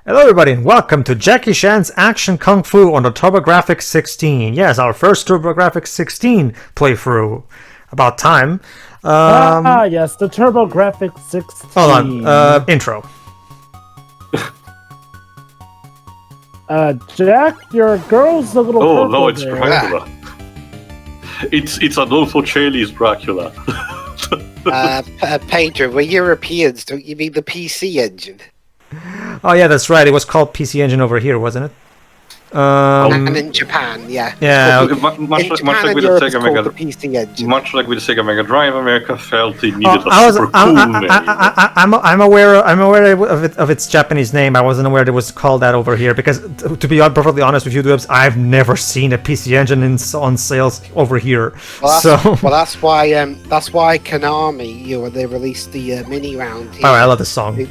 Hello everybody and welcome to Jackie Chan's Action Kung Fu on the Turbographic 16. Yes, our first Turbographic 16 playthrough. About time. Yes, the Turbographic 16. Hold on, intro. Jack, your girl's a little Oh purple no, it's there. Dracula. It's Adolfo Celi's Dracula. Pedro, we're Europeans, don't you mean the PC engine? Oh yeah, that's right. It was called PC Engine over here, wasn't it? And in Japan, yeah. Yeah. It's called- Much in like Japan with and the Europe, it's Sega called Mega, the PC engine. much like with the Sega Mega Drive, America felt it needed a I was, super cool name. I'm aware of its Japanese name. I wasn't aware it was called that over here because, to be perfectly honest with you, Dubs, I've never seen a PC Engine on sales over here. That's why Konami, they released the mini round here. Oh, I love this song.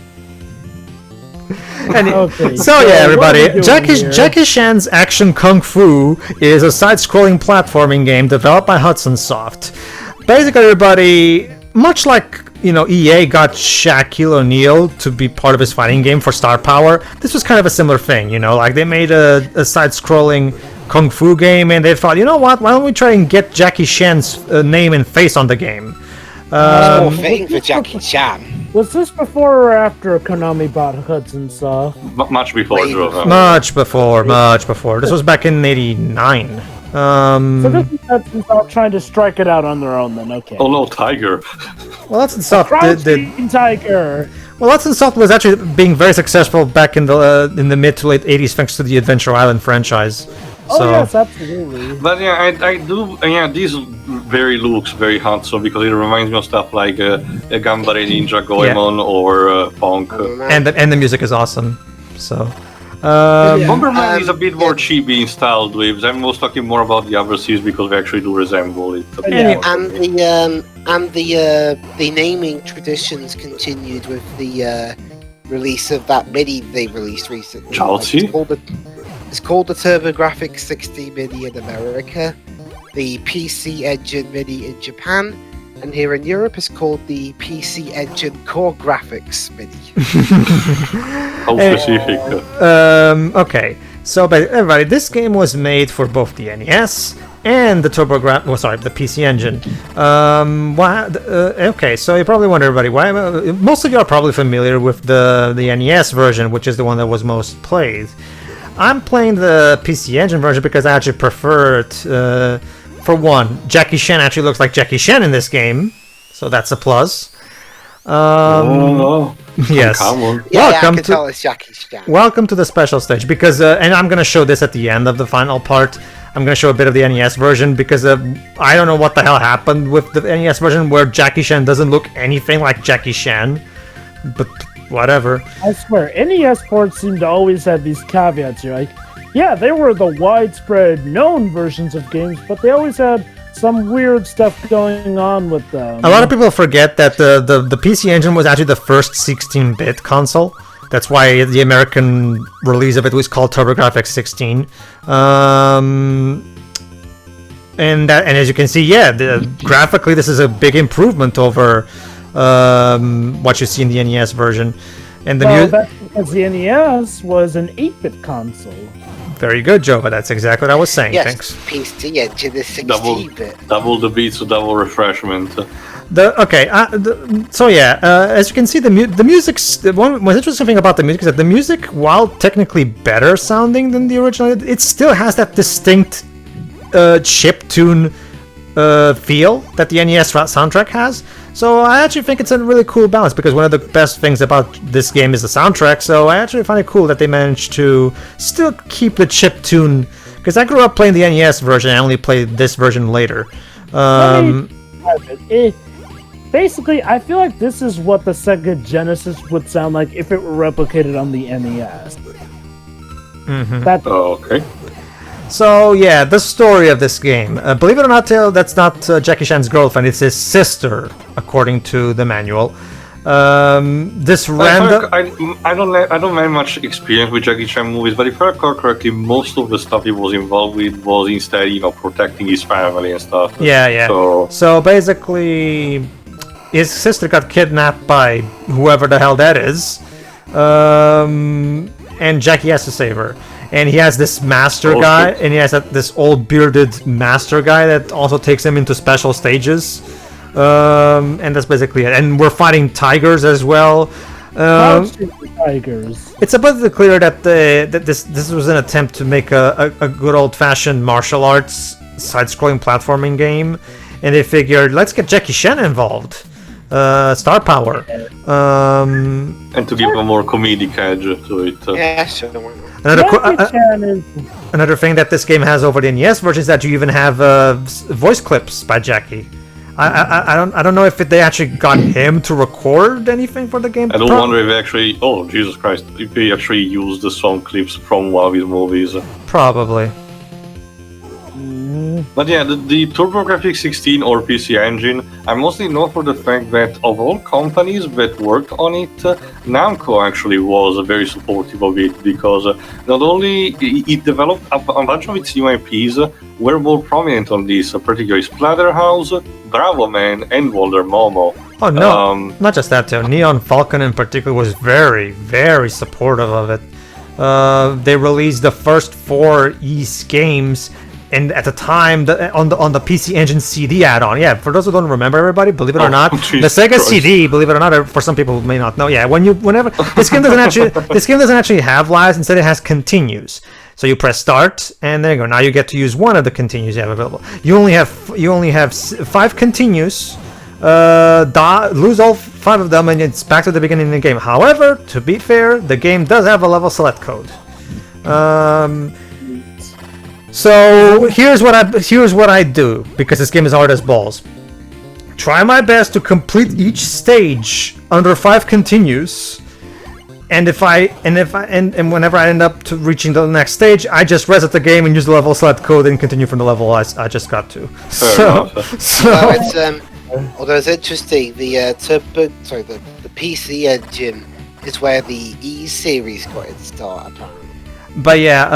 Okay, So yeah, everybody, what are we doing here? Jackie Chan's Action Kung Fu is a side-scrolling platforming game developed by Hudson Soft. Basically, everybody, much like EA got Shaquille O'Neal to be part of his fighting game for Star Power, this was kind of a similar thing. Like they made a side-scrolling Kung Fu game, and they thought, you know what? Why don't we try and get Jackie Chan's name and face on the game? That's more fitting for Jackie Chan. Was this before or after Konami bought Hudson Soft? Much before Wait. Dracula. Much before. This was back in '89. So this is Hudson Soft trying to strike it out on their own then, okay. Oh no, Tiger. Well, Hudson Soft Crouching Tiger! Well, Hudson Soft was actually being very successful back in the mid to late '80s, thanks to the Adventure Island franchise. Oh yes, absolutely. But yeah, I do. Yeah, this very looks very handsome because it reminds me of stuff like a Gambare Ninja Goemon or Punk. And the music is awesome. So, Bomberman is a bit more chibi in style, Dweebs. I was talking more about the other series because they actually do resemble it. a bit Yeah. more. The naming traditions continued with the release of that mini they released recently. Chelsea? It's called the Turbographic 60 Mini in America, the PC Engine Mini in Japan, and here in Europe it's called the PC Engine Core Graphics Mini. How specific. okay. So, but everybody, this game was made for both the NES and the the PC Engine. Okay, so you probably wonder, everybody, why? Most of you are probably familiar with the NES version, which is the one that was most played. I'm playing the PC Engine version because I actually prefer it. For one, Jackie Chan actually looks like Jackie Chan in this game, so that's a plus. Oh, Yes. come on. Yeah, I Welcome can tell it's Jackie Chan. Welcome to the special stage because, and I'm gonna show this at the end of the final part. I'm gonna show a bit of the NES version because I don't know what the hell happened with the NES version where Jackie Chan doesn't look anything like Jackie Chan, but whatever. I swear, NES ports seem to always have these caveats. You're like, yeah, they were the widespread known versions of games, but they always had some weird stuff going on with them. A lot of people forget that the PC Engine was actually the first 16-bit console. That's why the American release of it was called TurboGrafx 16. And as you can see, yeah, graphically this is a big improvement over what you see in the NES version. And That's because the NES was an 8-bit console. Very good, Joe, but that's exactly what I was saying. Yes, Thanks. PC Engine is Double 16-bit. the beats, so double refreshment. So yeah, as you can see, the music's one interesting thing about the music is that the music, while technically better sounding than the original, it still has that distinct chiptune feel that the NES soundtrack has. So I actually think it's a really cool balance because one of the best things about this game is the soundtrack. So I actually find it cool that they managed to still keep the chiptune. Because I grew up playing the NES version, I only played this version later. Basically, I feel like this is what the Sega Genesis would sound like if it were replicated on the NES. That's Okay. So yeah, the story of this game. Believe it or not, Tail, that's not Jackie Chan's girlfriend. It's his sister, according to the manual. This random. I don't have much experience with Jackie Chan movies, but if I recall correctly, most of the stuff he was involved with was instead, protecting his family and stuff. Yeah. So So basically, his sister got kidnapped by whoever the hell that is. and Jackie has to save her. And he has this master guy, and he has this old bearded master guy that also takes him into special stages. And that's basically it. And we're fighting tigers as well. Tigers. It's abundantly clear that this was an attempt to make a good old-fashioned martial arts side-scrolling platforming game, and they figured, let's get Jackie Chan involved. Star power. And to give a more comedic edge to it. Yeah, sure. Another thing that this game has over the NES version is that you even have voice clips by Jackie. I don't know if they actually got him to record anything for the game. I don't wonder if they actually. Oh Jesus Christ! If they actually used the song clips from one of his movies. Probably. But yeah, the Turbographic 16 or PC Engine, I mostly know for the fact that of all companies that worked on it, Namco actually was very supportive of it, because not only it developed a bunch of its new IPs were more prominent on this, particularly Splatterhouse, Bravo Man, and Wonder Momo. Oh no, not just that too. Neon Falcon in particular was very, very supportive of it. They released the first 4 Ys games, and at the time, on the PC Engine CD add-on. Yeah, for those who don't remember, everybody, believe it or not, the Sega CD, believe it or not, for some people who may not know. Yeah, whenever this game doesn't actually have lives. Instead, it has continues. So you press start, and there you go. Now you get to use one of the continues you have available. You only have 5 continues. Lose all 5 of them, and it's back to the beginning of the game. However, to be fair, the game does have a level select code. So here's what I do, because this game is hard as balls. Try my best to complete each stage under 5 continues, and whenever I end up to reaching the next stage, I just reset the game and use the level select code and continue from the level I just got to. Although it's interesting, the PC Engine is where the E series got its start, apparently. But yeah,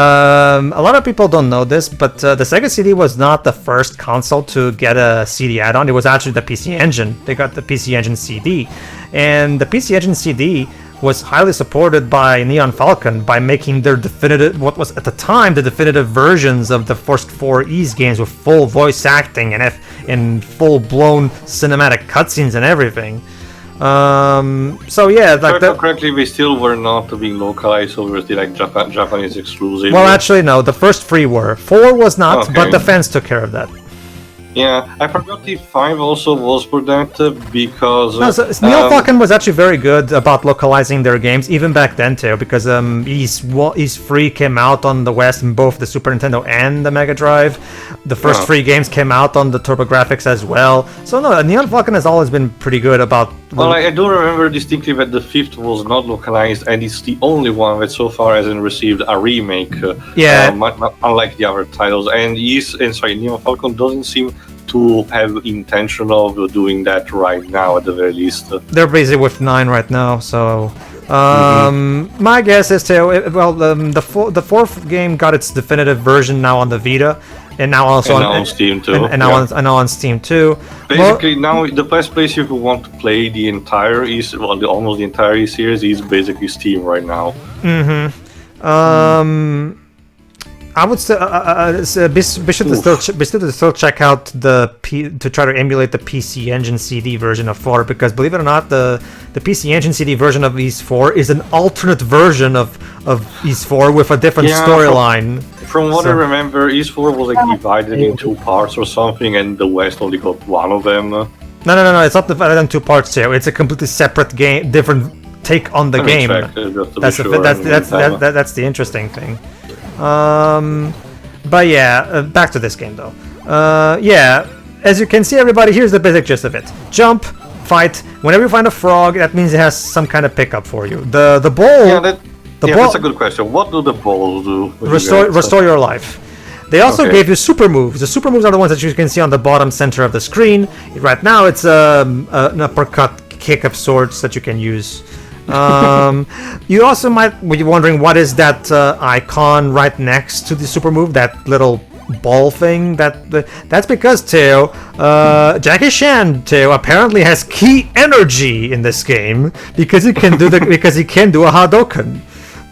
a lot of people don't know this, but the Sega CD was not the first console to get a CD add-on. It was actually the PC Engine. They got the PC Engine CD, and the PC Engine CD was highly supported by Neon Falcon by making their definitive, what was at the time the definitive versions of the first 4 Ys games with full voice acting and full-blown cinematic cutscenes and everything. So yeah, like correctly, they still were not being localized, so they were still like Japanese exclusive. Well, actually, no. The first 3 were. 4 was not, but the fans took care of that. Yeah, I forgot if 5 also was for that, because... No, so Neon Falcon was actually very good about localizing their games, even back then too, because Ys 3 came out on the West in both the Super Nintendo and the Mega Drive. The first 3 games came out on the Turbographics as well. So no, Neon Falcon has always been pretty good about... Well, I do remember distinctly that the 5th was not localized, and it's the only one that so far hasn't received a remake. Unlike the other titles. And Neon Falcon doesn't seem to have intention of doing that right now, at the very least. They're busy with 9 right now, so... my guess is the 4th game got its definitive version now on the Vita, and now also on Steam too. And now on Steam too. Basically, now the best place if you want to play the entire almost the entire series is basically Steam right now. I would say be sure to still check out to try to emulate the PC Engine CD version of 4, because believe it or not, the PC Engine CD version of Ys 4 is an alternate version of Ys 4 with a different storyline. From what I remember, Ys 4 was like divided in 2 parts or something, and the West only got one of them. No, it's not divided in 2 parts here. It's a completely separate game, different take on the game. That's the interesting thing. But yeah, back to this game though. Yeah, as you can see, everybody, here's the basic gist of it. Jump, fight. Whenever you find a frog, that means it has some kind of pickup for you. The ball. That's a good question. What do the balls do? Restore your life. They also gave you super moves. The super moves are the ones that you can see on the bottom center of the screen. Right now, it's an uppercut kick of sorts that you can use. You also might be wondering what is that icon right next to the super move, that little ball thing. That's because Jackie Chan apparently has key energy in this game, because he can do a Hadouken.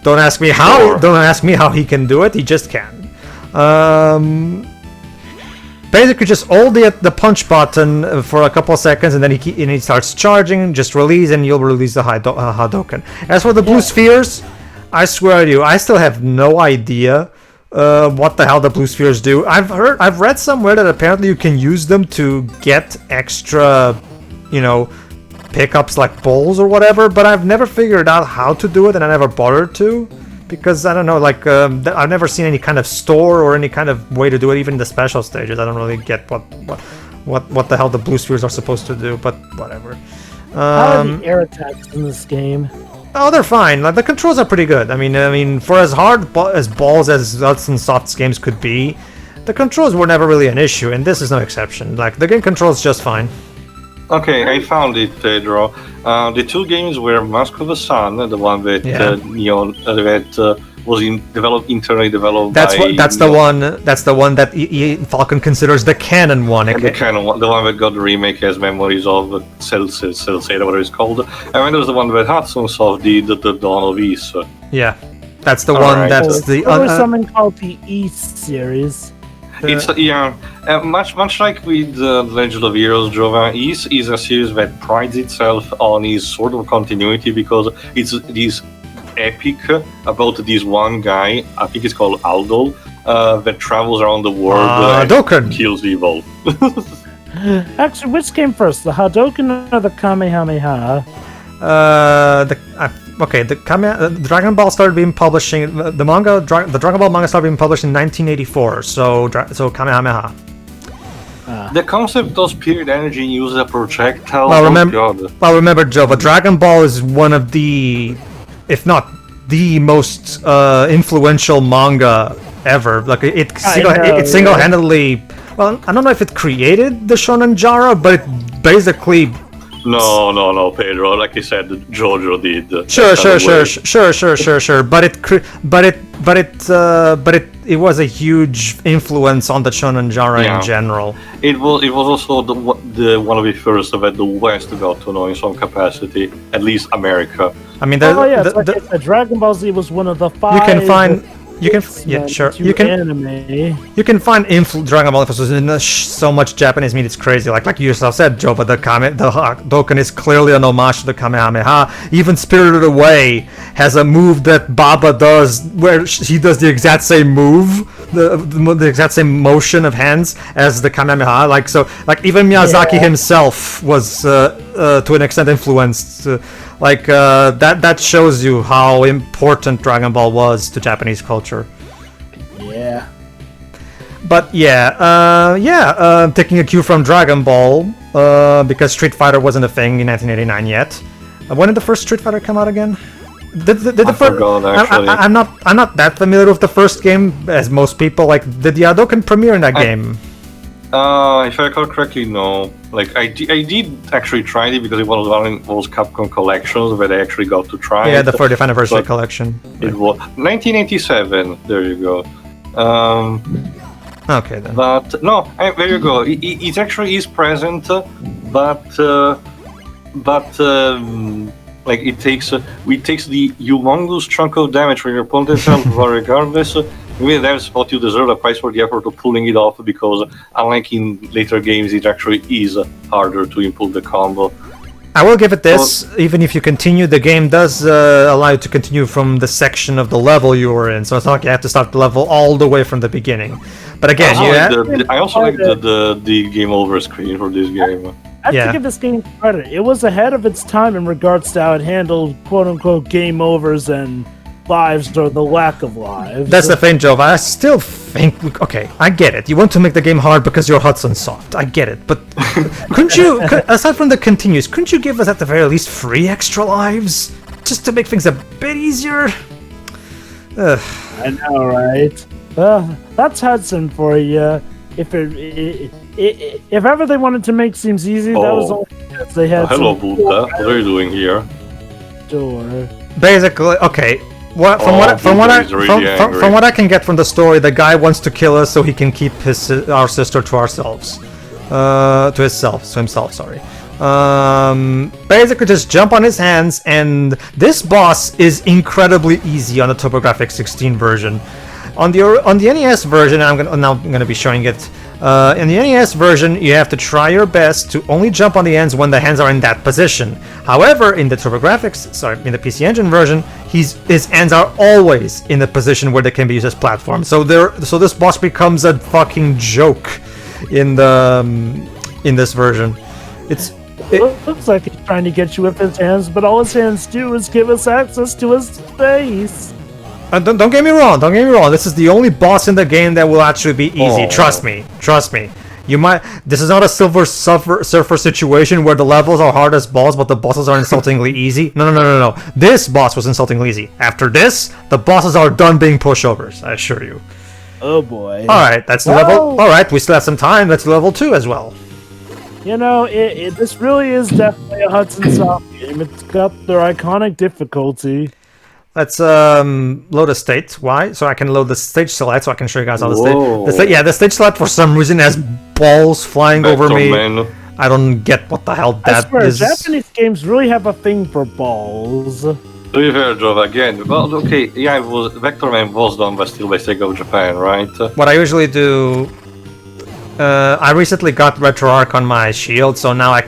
Don't ask me how. Sure. Don't ask me how he can do it. He just can. Basically, just hold the punch button for a couple of seconds, and then he starts charging. Just release, and you'll release the Hadouken. As for the blue spheres, I swear to you, I still have no idea what the hell the blue spheres do. I've read somewhere that apparently you can use them to get extra, pickups like balls or whatever. But I've never figured out how to do it, and I never bothered to. Because I don't know, I've never seen any kind of store or any kind of way to do it, even in the special stages. I don't really get what the hell the blue spheres are supposed to do, but whatever. How are the air attacks in this game? Oh, they're fine. Like, the controls are pretty good. I mean, for as hard as balls as Hudson Soft's games could be, the controls were never really an issue, and this is no exception. Like, the game controls just fine. Okay, I found it, Pedro. The two games were Mask of the Sun, the one that was internally developed. That's the one that Falcon considers the canon one. And the canon one, the one that got the remake as Memories of Cell-Sail, whatever it's called. And then there's the one that Hudson Soft did, the Dawn of East. Yeah, that's the one. Right. That's the. There was something called the East series. It's much like with Legend of Heroes, Jova is a series that prides itself on its sort of continuity because it's this epic about this one guy, I think it's called Aldo, that travels around the world and kills evil. Actually, which came first, the Hadouken or the Kamehameha? The Dragon Ball started being published. The Dragon Ball manga started being published in 1984. So Kamehameha. The concept of spirit energy uses a projectile. Well, remember, Joe. But Dragon Ball is one of the, if not the most influential manga ever. Like it single-handedly. Well, I don't know if it created the shonen genre, but it basically. No, Pedro. Like you said, JoJo did. Sure. But it was a huge influence on the shonen genre in general. It was also the one of the first that the West got to know in some capacity, at least America. I mean, Dragon Ball Z was one of the five. You can find Dragon Ball influences in so much Japanese media. It's crazy. Like you yourself said, Joe, but the Hadouken is clearly an homage to the Kamehameha. Even Spirited Away has a move that Baba does, where he does the exact same move, the exact same motion of hands as the Kamehameha. Even Miyazaki himself was to an extent influenced. That shows you how important Dragon Ball was to Japanese culture. Yeah. But taking a cue from Dragon Ball, because Street Fighter wasn't a thing in 1989 yet. When did the first Street Fighter come out again? Forgot, actually. I'm not that familiar with the first game as most people. Did the Hadouken premiere in that game? If I recall correctly, no. I did actually try it because it was one of those Capcom collections that I actually got to try. Yeah, the 40th anniversary collection. It was 1987. There you go. Okay then. But no, there you go. It actually is present, but it takes the humongous chunk of damage from your opponent itself, but regardless. Maybe that's what you deserve a prize for the effort of pulling it off, because unlike in later games, it actually is harder to input the combo. I will give it this. Even if you continue, the game does allow you to continue from the section of the level you were in, so it's not like you have to start the level all the way from the beginning. But again, I also like the game over screen for this game. I have to give this game credit. It was ahead of its time in regards to how it handled quote-unquote game overs and lives or the lack of lives. That's the thing, Joe. I still think, okay, I get it. You want to make the game hard because you're Hudson Soft. I get it. But couldn't you, aside from the continues, couldn't you give us at the very least 3 extra lives? Just to make things a bit easier? I know, right? That's Hudson for you. If ever they wanted to make things easy, that was only because they had hello, Buddha. What are you doing here? Sure. Basically, okay. From what I can get from the story, the guy wants to kill us so he can keep our sister to ourselves, to himself. Sorry. Basically just jump on his hands, and this boss is incredibly easy on the Turbographic 16 version. On the NES version, I'm gonna be showing it. In the NES version, you have to try your best to only jump on the ends when the hands are in that position. However, in the in the PC Engine version, his hands are always in the position where they can be used as platforms. So this boss becomes a fucking joke in this version. It looks like he's trying to get you with his hands, but all his hands do is give us access to his face. Don't get me wrong. This is the only boss in the game that will actually be easy. Trust me. This is not a Silver Surfer situation where the levels are hard as balls, but the bosses are insultingly easy. No. This boss was insultingly easy. After this, the bosses are done being pushovers. I assure you. Oh boy. All right, that's the level. All right, we still have some time. Let's do level 2 as well. You know, this really is definitely a Hudson Soft game. It's got their iconic difficulty. Let's load a state. Why? So I can load the stage select, so I can show you guys how the stage. The stage select for some reason has balls flying over me. Man. I don't get what the hell that I swear, is. Japanese games really have a thing for balls. To be fair, Joe, again, well, okay, yeah, Vector Man was done by Sega of Japan, right? What I usually do. I recently got RetroArch on my shield, so now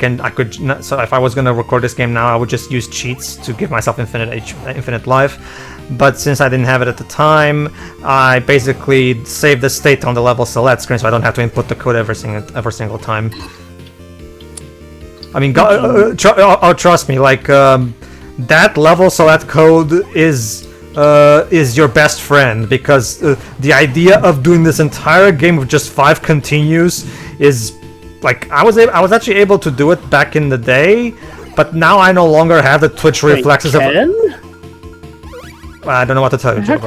so if I was gonna record this game now, I would just use cheats to give myself infinite life. But since I didn't have it at the time, I basically saved the state on the level select screen, so I don't have to input the code every single time. I mean, trust me, like that level select code is your best friend, because the idea of doing this entire game with just 5 continues is like I was actually able to do it back in the day, but now I no longer have the twitch reflexes Ken? I don't know what to tell you, Joe.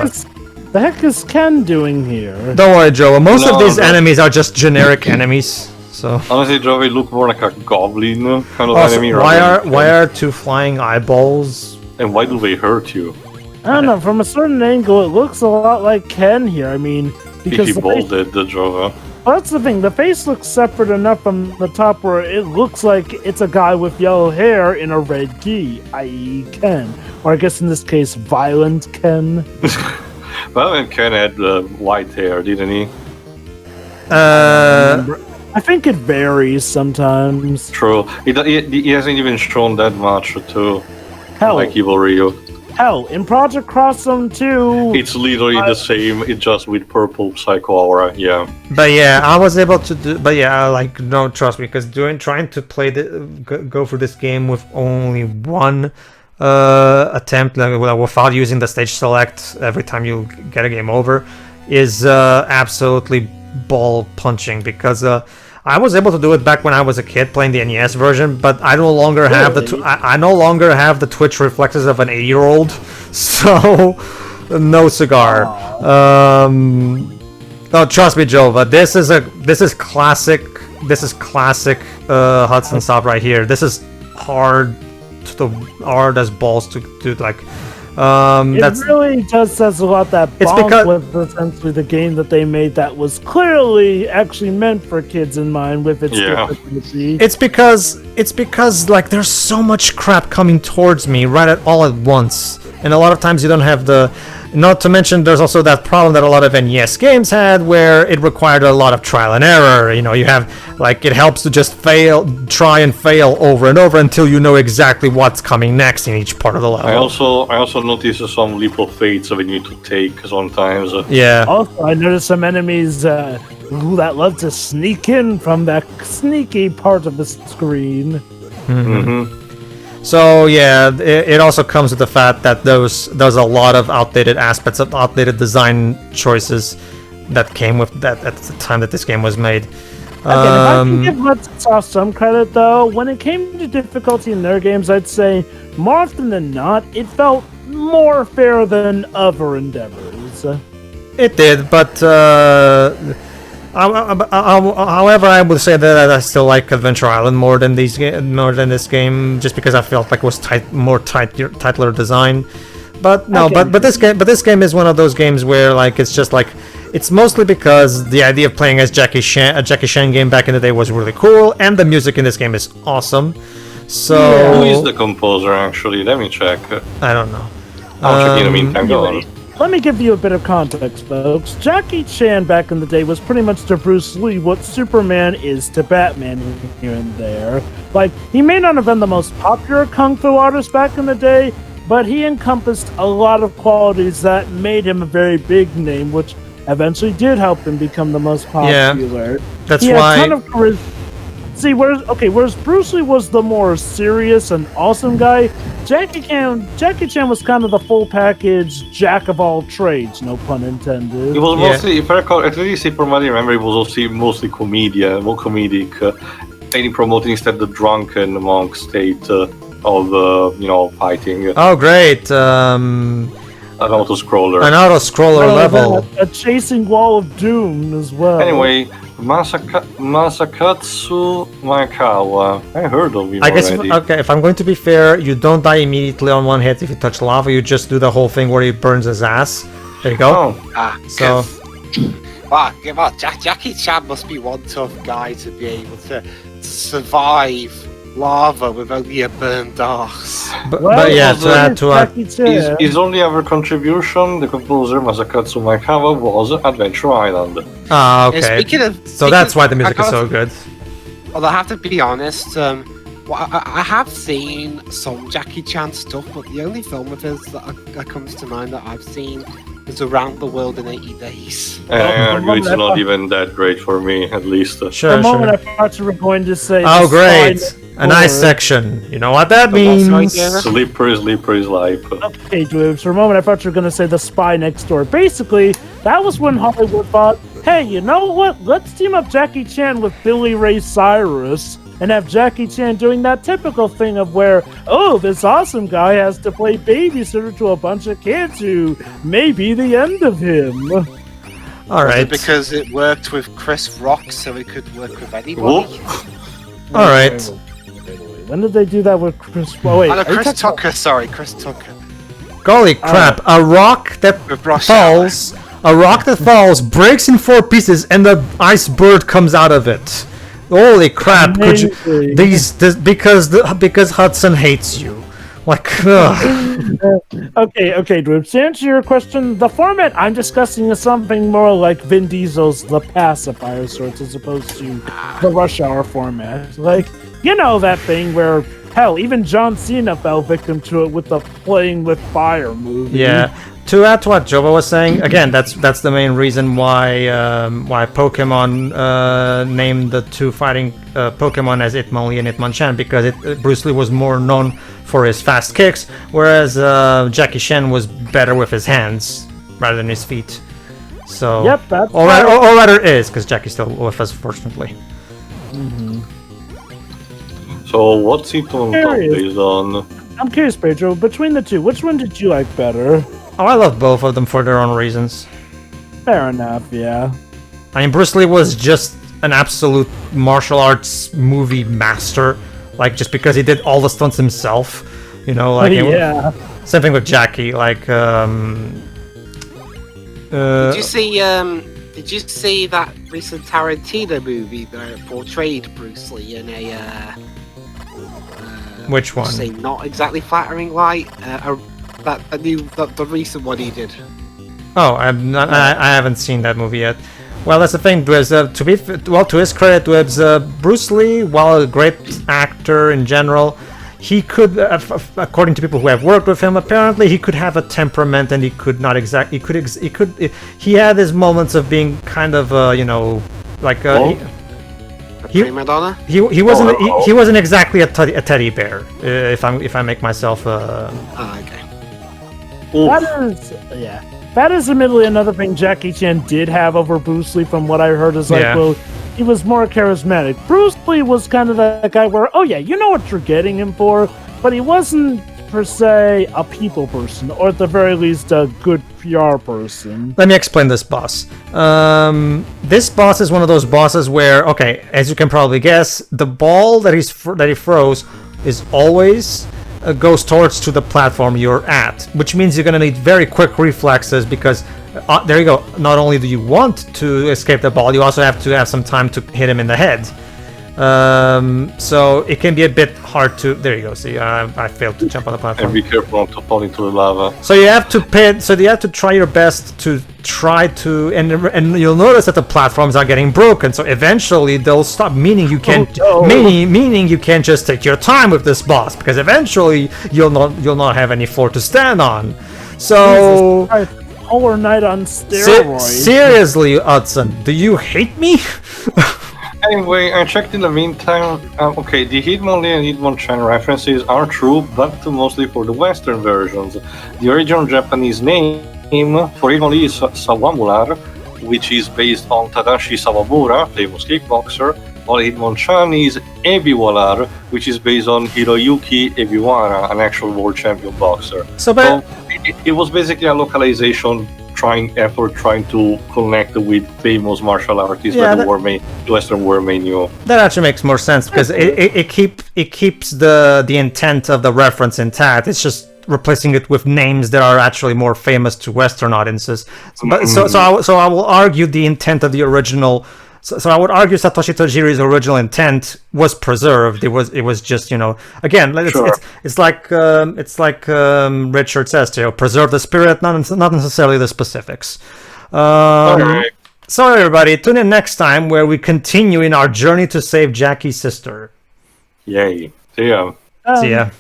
The heck is Ken doing here? Don't worry, Joe. Most of these enemies are just generic enemies. So honestly, Joe, they look more like a goblin kind of enemy. Why are 2 flying eyeballs? And why do they hurt you? I don't know, from a certain angle, it looks a lot like Ken here. I mean, because He bolded the Jova. Well, that's the thing. The face looks separate enough from the top where it looks like it's a guy with yellow hair in a red gi, i.e. Ken. Or I guess in this case, Violent Ken. Well, and Ken had white hair, didn't he? I think it varies sometimes. True. He hasn't even shown that much too. Hell, like Evil Ryu. Hell, in Project Crossum 2... It's literally the same, it's just with purple Psycho Aura, yeah. But yeah, I was able to do... But yeah, like, no, trust me, because trying to play go through this game with only one attempt, like, without using the stage select every time you get a game over, is absolutely ball punching, because... I was able to do it back when I was a kid playing the NES version, but I no longer have I no longer have the twitch reflexes of an 8-year-old, so no cigar. No, trust me, Jova. This is classic Hudson Soft right here. This is hard as balls to do, like. It really does says a lot that Bonk was essentially the game that they made that was clearly actually meant for kids in mind with its difficulty. It's because like there's so much crap coming towards me all at once, and a lot of times you don't have the. Not to mention, there's also that problem that a lot of NES games had, where it required a lot of trial and error. You know, you have like it helps to just try and fail over and over until you know exactly what's coming next in each part of the level. I also noticed some leap of fates that we need to take sometimes. Yeah. Also, I noticed some enemies that love to sneak in from that sneaky part of the screen. Mm-hmm. So yeah, it also comes with the fact that there's a lot of outdated aspects of outdated design choices that came with that at the time that this game was made. Again, if I can give Microsoft some credit though, when it came to difficulty in their games, I'd say more often than not, it felt more fair than other endeavors. It did, but however, I would say that I still like Adventure Island more than this game, just because I felt like it was titler design. But no, but this game is one of those games where like it's just like it's mostly because the idea of playing as a Jackie Chan game back in the day was really cool, and the music in this game is awesome. So Who is the composer, actually? Let me check. I don't know. I'll check in the meantime. Go on. Let me give you a bit of context, folks. Jackie Chan back in the day was pretty much to Bruce Lee what Superman is to Batman here and there. Like, he may not have been the most popular kung fu artist back in the day, but he encompassed a lot of qualities that made him a very big name, which eventually did help him become the most popular. That's he had why. a ton of charisma. See, whereas Bruce Lee was the more serious and awesome guy, Jackie Chan was kind of the full package, jack of all trades, no pun intended. It was mostly, if I recall, at least from what I remember, it was also mostly more comedic, and he promoted instead the drunken monk state of fighting. Oh, great! An auto-scroller. An auto-scroller level. A chasing wall of doom as well. Anyway, Masakatsu Maekawa. I heard of him I guess already. if I'm going to be fair, you don't die immediately on one hit if you touch lava. You just do the whole thing where he burns his ass. There you go. Oh, So Wow, Jackie Chan must be one tough guy to be able to survive lava with only a burned arse. but yeah, to add to our Jackie Chan. his only other contribution, the composer Masakatsu Maekawa, was Adventure Island. okay. So that's why the music is so good. Well, I have to be honest. I have seen some Jackie Chan stuff, but the only film of his that comes to mind that I've seen is Around the World in 80 Days. And I argue it's not even that great for me, at least. Sure, the moment sure. I thought you were going to say. Oh, the great! spine A nice forward. section. You know what that The boss means? idea. Slippery life. Okay, Dwebs, for a moment I thought you were going to say the spy next door. Basically, that was when Hollywood thought, hey, you know what? Let's team up Jackie Chan with Billy Ray Cyrus and have Jackie Chan doing that typical thing of where, oh, this awesome guy has to play babysitter to a bunch of kids who may be the end of him. All Was right. it because it worked with Chris Rock, so it could work with anybody? All right. When did they do that with Chris? Oh, wait. Oh, no, are you Chris talking about- Tucker, sorry, Chris Tucker. Golly crap! A rock that With Rush falls. A rock that falls breaks in 4 pieces, and the ice bird comes out of it. Holy crap! Could you? Amazing. Because Hudson hates you. Like, ugh. Okay, Dwebs, to answer your question, the format I'm discussing is something more like Vin Diesel's The Pacifier sorts as opposed to the Rush Hour format. Like, you know that thing where, hell, even John Cena fell victim to it with the Playing with Fire movie. Yeah. To add to what Joba was saying, again, that's the main reason why Pokemon named the two fighting Pokemon as Hitmonlee and Hitmonchan, because Bruce Lee was more known for his fast kicks, whereas Jackie Chan was better with his hands rather than his feet. So Yep, that's or rather is, because Jackie's still with us, fortunately. So what's it on top Curious. based on? I'm curious, Pedro, between the two, which one did you like better? Oh, I love both of them for their own reasons. Fair enough, yeah. I mean, Bruce Lee was just an absolute martial arts movie master. Like, just because he did all the stunts himself, you know, like Yeah. same thing with Jackie. Like, Did you see that recent Tarantino movie that portrayed Bruce Lee in a which one? say not exactly flattering light? The recent one he did. Oh, I haven't seen that movie yet. Well, that's the thing. Dwebs, to his credit, Dwebs, Bruce Lee, while a great actor in general, he could, according to people who have worked with him, apparently he could have a temperament, and he could not exactly. He had his moments of being kind of, like. Prima donna. He wasn't he wasn't exactly a teddy bear. If I make myself. Okay. That is admittedly another thing Jackie Chan did have over Bruce Lee from what I heard is like, Yeah. well, he was more charismatic. Bruce Lee was kind of that guy where, oh yeah, you know what you're getting him for, but he wasn't per se a people person, or at the very least a good PR person. Let me explain this boss. This boss is one of those bosses where, okay, as you can probably guess, the ball that he throws is always goes towards to the platform you're at, which means you're gonna need very quick reflexes because there you go. Not only do you want to escape the ball, you also have to have some time to hit him in the head. So it can be a bit hard to. There you go. See, I failed to jump on the platform. And be careful not to fall into the lava. So you have to pay. So you have to try your best to try to, and you'll notice that the platforms are getting broken. So eventually they'll stop. Meaning you can't. Meaning you can't just take your time with this boss, because eventually you'll not have any floor to stand on. So. Polar Knight on steroids. Seriously, Hudson, do you hate me? Anyway, I checked in the meantime. Okay, the Hitmonlee and Hitmonchan references are true, but mostly for the Western versions. The original Japanese name for Hitmonlee is Sawamular, which is based on Tadashi Sawamura, famous kickboxer, while Hitmonchan is Ebiwalar, which is based on Hiroyuki Ebiwara, an actual world champion boxer. So it was basically a localization trying to connect with famous martial artists that the Western world may knew. That actually makes more sense, because it keeps the intent of the reference intact. It's just replacing it with names that are actually more famous to Western audiences. So I will argue the intent of the original. So I would argue Satoshi Tajiri's original intent was preserved. It was just, again, it's like Richard says, preserve the spirit, not necessarily the specifics. Right. So everybody, tune in next time where we continue in our journey to save Jackie's sister. Yay. See ya. See ya.